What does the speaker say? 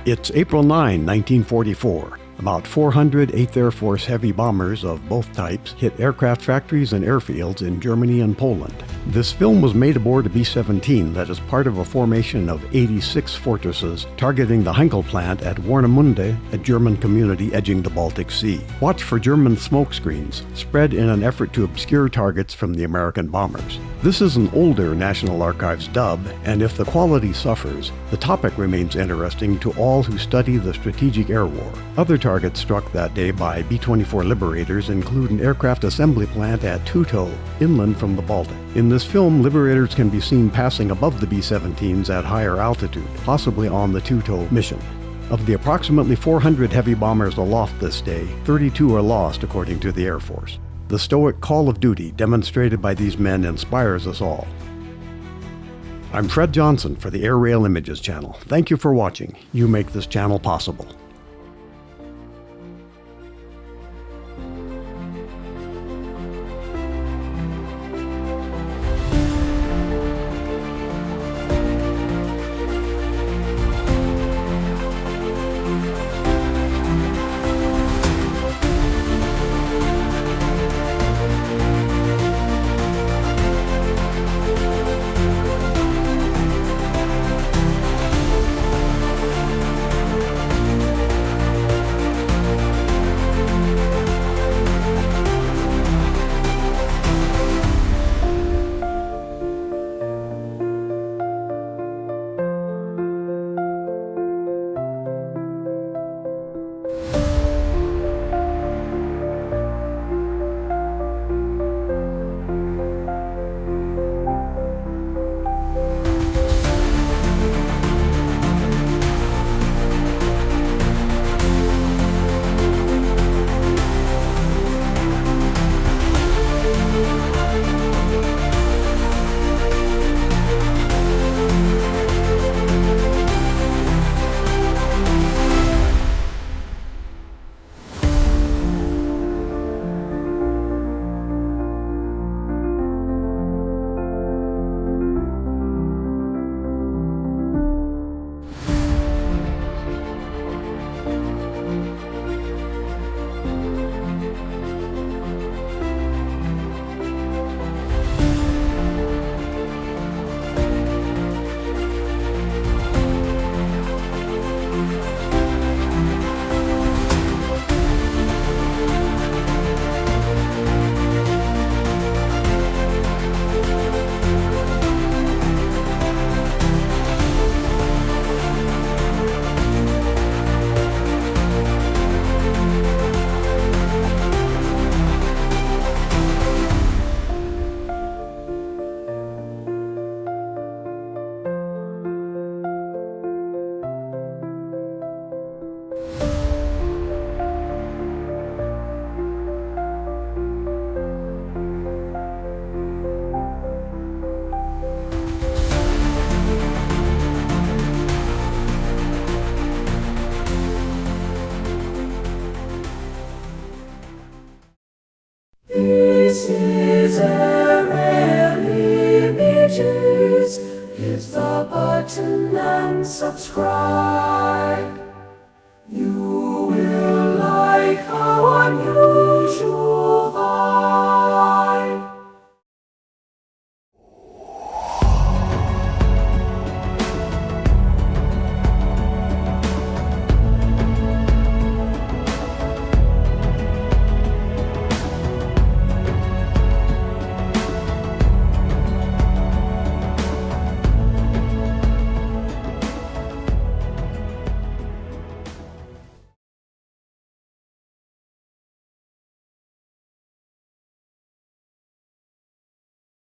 It's April 9, 1944. About 400 8th Air Force heavy bombers of both types hit aircraft factories and airfields in Germany and Poland. This film was made aboard a B-17 that is part of a formation of 86 fortresses targeting the Heinkel plant at Warnemunde, a German community edging the Baltic Sea. Watch for German smokescreens spread in an effort to obscure targets from the American bombers. This is an older National Archives dub, and if the quality suffers, the topic remains interesting to all who study the Strategic Air War. Other targets struck that day by B-24 Liberators include an aircraft assembly plant at Tutow, inland from the Baltic. In this film, Liberators can be seen passing above the B-17s at higher altitude, possibly on the Tutow mission. Of the approximately 400 heavy bombers aloft this day, 32 are lost according to the Air Force. The stoic call of duty demonstrated by these men inspires us all. I'm Fred Johnson for the Airailimages channel. Thank you for watching. You make this channel possible. This is Airailimages. Hit the button and subscribe.